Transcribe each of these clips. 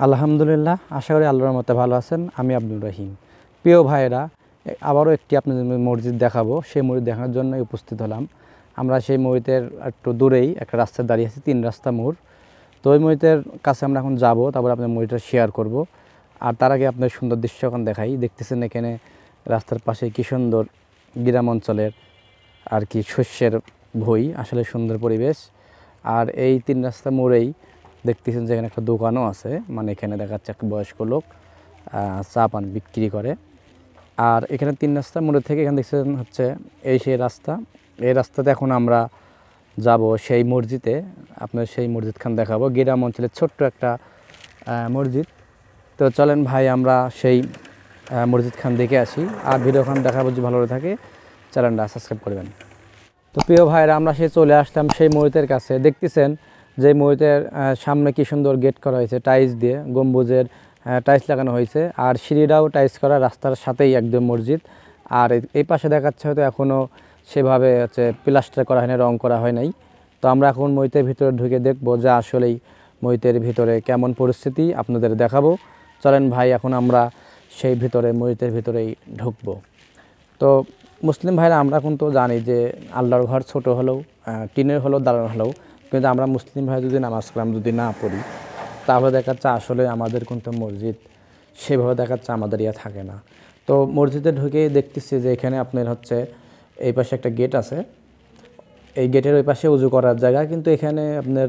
আলহামদুলিল্লাহ, আশা করি আল্লাহর মতে ভালো আছেন। আমি আব্দুল রহিম। প্রিয় ভাইয়েরা, আবারও একটি আপনাদের মসজিদ দেখাবো। সেই মসজিদ দেখানোর জন্যই উপস্থিত হলাম। আমরা সেই মসজিদের একটু দূরেই একটা রাস্তায় দাঁড়িয়ে আছি, 3 রাস্তা মোড়। তো ওই মসজিদের কাছে আমরা এখন যাব, তারপরে আপনার মসজিদটা শেয়ার করব। আর তার আগে আপনার সুন্দর দৃশ্য এখন দেখাই। দেখতেছেন এখানে রাস্তার পাশে কি সুন্দর গ্রাম অঞ্চলের আর কি শস্যের ভুঁই, আসলে সুন্দর পরিবেশ। আর এই 3 রাস্তা মোড়েই দেখতেছেন যে এখানে একটা দোকানও আছে, মানে এখানে দেখা যাচ্ছে একটা বয়স্ক লোক চা পান বিক্রি করে। আর এখানে 3 রাস্তা মোড়ে থেকে এখানে দেখছেন হচ্ছে এই সেই রাস্তা। এই রাস্তাতে এখন আমরা যাব সেই মসজিদে, আপনার সেই মসজিদখান দেখাবো। গ্রাম অঞ্চলের ছোট্ট একটা মসজিদ। তো চলেন ভাই, আমরা সেই মসজিদখান দেখে আসি। আর ভিডিওখান দেখাবো, যদি ভালো থাকে চ্যানেলটা সাবস্ক্রাইব করবেন। তো প্রিয় ভাইরা, আমরা সে চলে আসলাম সেই মসজিদের কাছে। দেখতেছেন যে মসজিদের সামনে কি সুন্দর গেট করা হয়েছে টাইলস দিয়ে, গম্বুজের টাইলস লাগানো হয়েছে। আর সিঁড়িটাও টাইলস করা, রাস্তার সাথেই একদম মসজিদ। আর এই পাশে দেখাচ্ছে হয়তো এখনও সেভাবে হচ্ছে প্লাস্টার করা হয়নি, রং করা হয় নাই। তো আমরা এখন মসজিদের ভিতরে ঢুকে দেখবো যে আসলেই মসজিদের ভিতরে কেমন পরিস্থিতি আপনাদের দেখাবো। চলেন ভাই, এখন আমরা সেই ভিতরে মসজিদের ভিতরেই ঢুকবো। তো মুসলিম ভাইরা, আমরা কিন্তু জানি যে আল্লাহর ঘর ছোট হলেও, টিনের হলেও, দাঁড়ানো হলেও, কিন্তু আমরা মুসলিম ভাই যদি নামাজ কালাম যদি না পড়ি, তাহলে দেখাচ্ছে আসলে আমাদের কিন্তু মসজিদ সেভাবে দেখাচ্ছে আমাদের থাকে না। তো মসজিদে ঢুকে দেখতেছি যে এখানে আপনার হচ্ছে এই পাশে একটা গেট আছে। এই গেটের ওই পাশে উজু করার জায়গা, কিন্তু এখানে আপনার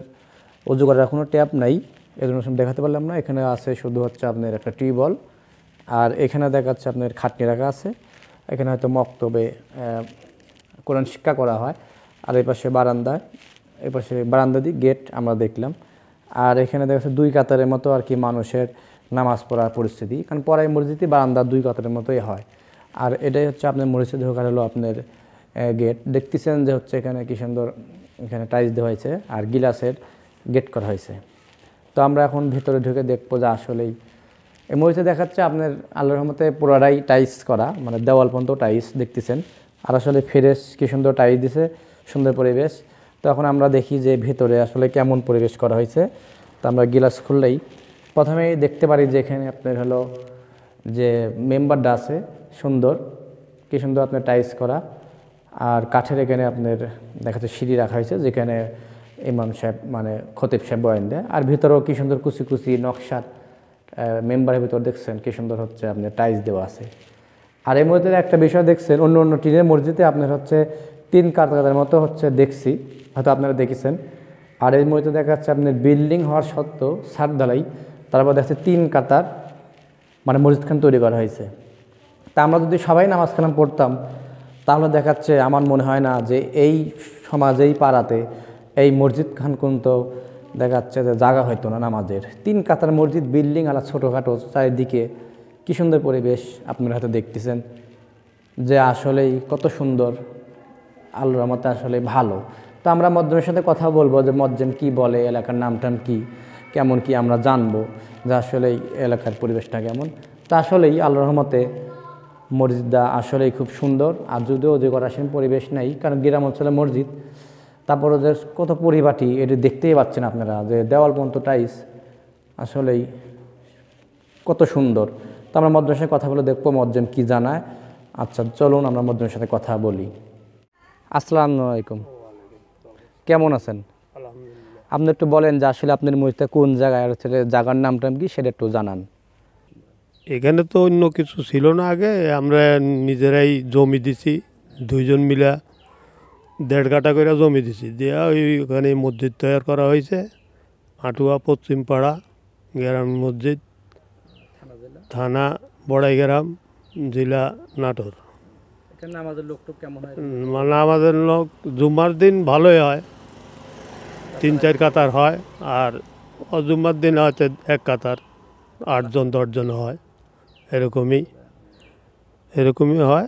উজু করার কোনো ট্যাপ নাই, এজন্য দেখাতে পারলাম না। এখানে আছে শুধু হচ্ছে আপনার একটা টিউবওয়েল। আর এখানে দেখাচ্ছে আপনার খাটনি রাখা আছে। এখানে হয়তো মক্তবে কোরআন শিক্ষা করা হয়। আর এই পাশে বারান্দায়, এই পাশে বারান্দা দিয়ে গেট আমরা দেখলাম। আর এখানে দেখা যাচ্ছে 2 কাতারের মতো আর কি মানুষের নামাজ পড়ার পরিস্থিতি, কারণ পড়াই মসজিদে বারান্দা 2 কাতারের মতোই হয়। আর এটাই হচ্ছে আপনার মসজিদে ঢোকার হলো আপনার গেট। দেখতেছেন যে হচ্ছে এখানে কি সুন্দর এখানে টাইলস দেওয়া হয়েছে আর গিলাসের গেট করা হয়েছে। তো আমরা এখন ভিতরে ঢুকে দেখবো যে আসলেই এই মসজিদে দেখাচ্ছে আপনার আল্লাহর রহমতে পুরোটাই টাইলস করা, মানে দেওয়াল পর্যন্ত টাইলস দেখতেছেন। আর আসলে ফ্রেশ কি সুন্দর টাইলস দিছে, সুন্দর পরিবেশ। তো এখন আমরা দেখি যে ভিতরে আসলে কেমন পরিবেশ করা হয়েছে। তো আমরা গিলাস খুললেই প্রথমেই দেখতে পারি যে এখানে আপনার হলো যে মেম্বারটা আছে, সুন্দর কি সুন্দর আপনার টাইলস করা। আর কাঠের এখানে আপনার দেখাচ্ছে সিঁড়ি রাখা হয়েছে, যেখানে ইমাম সাহেব মানে খতিব সাহেব বয়ান দেয়। আর ভিতরেও কি সুন্দর কুচি কুচি নকশার মেম্বারের ভিতর দেখছেন কি সুন্দর হচ্ছে আপনার টাইলস দেওয়া আছে। আর এর মধ্যে একটা বিষয় দেখছেন, অন্য অন্য টিনের মসজিদে আপনার হচ্ছে 3 কাতারের মতো হচ্ছে দেখছি, হয়তো আপনারা দেখেছেন। আর এর মধ্যে দেখা যাচ্ছে আপনার বিল্ডিং হওয়ার সত্ত্বেও ছাদ ঢালাই, তারপর দেখছে 3 কাতার মানে মসজিদখান তৈরি করা হয়েছে। তা আমরা যদি সবাই নামাজ কালাম পড়তাম, তাহলে দেখাচ্ছে আমার মনে হয় না যে এই সমাজেই পাড়াতে এই মসজিদ খান কিন্তু দেখাচ্ছে যে জায়গা হয়তো না নামাজের। 3 কাতার মসজিদ, বিল্ডিং আর ছোটোখাটো চারিদিকে কী সুন্দর পরিবেশ আপনারা হয়তো দেখতেছেন যে আসলেই কত সুন্দর, আল্লাহর রহমতে আসলে ভালো। তো আমরা মজ্জেমের সাথে কথা বলবো যে মজ্জেম কি বলে, এলাকার নামটাম কি, কেমন কি আমরা জানবো যে আসলেই এলাকার পরিবেশটা কেমন। তা আসলেই আল্লাহর রহমতে মসজিদটা আসলেই খুব সুন্দর। আর যদিও যে করার সেরকম পরিবেশ নেই, কারণ গ্রাম অঞ্চলের মসজিদ, তারপর ওদের কত পরিপাটি এটি দেখতেই পাচ্ছেন আপনারা, যে দেওয়াল পর্যন্ত টাইলস, আসলেই কত সুন্দর। তো আমরা মজ্জেমের সাথে কথা বলে দেখবো মজ্জেম কি জানায়। আচ্ছা চলুন আমরা মজ্জেমের সাথে কথা বলি। আসসালামু আলাইকুম, কেমন আছেন? আপনি একটু বলেন যে আসলে আপনার মসজিদটা কোন জায়গায়, আর হচ্ছে জায়গার নামটাম কি সেটা একটু জানান। এখানে তো অন্য কিছু ছিল না আগে, আমরা নিজেরাই জমি দিছি, 2 জন মিলা 1.5 কাঠা করে জমি দিছি, দিয়া ওইখানে মসজিদ তৈরি করা হয়েছে। আটুয়া পশ্চিম পাড়া গ্রাম মসজিদ, থানা বড়াইগ্রাম, জেলা নাটোর। এখানে আমাদের লোকটুক কেমন হয়? মানে আমাদের লোক জুম্মার দিন ভালোই হয়, 3-4 কাতার হয়। আর অজুম্মার দিন হয়তো 1 কাতার, 8 জন 10 জন হয়, এরকমই হয়।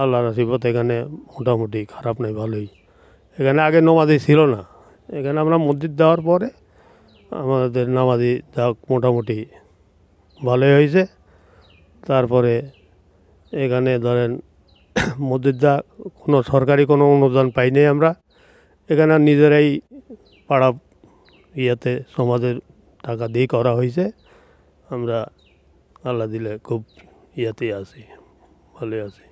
আল্লাহর আশীর্বাদ এখানে মোটামুটি খারাপ নেই, ভালোই। এখানে আগে নামাজি ছিল না, এখানে আমরা মসজিদ দেওয়ার পরে আমাদের নামাজি যাক মোটামুটি ভালোই হয়েছে। তারপরে এখানে ধরেন মসজিদটা কোনো সরকারি কোনো অনুদান পাইনি আমরা, এখানে নিজেরাই পাড়া সমাজের টাকা দিয়ে করা হয়েছে। আমরা আল্লাহ দিলে খুব ইয়াতেই আছি, ভালোই আছি।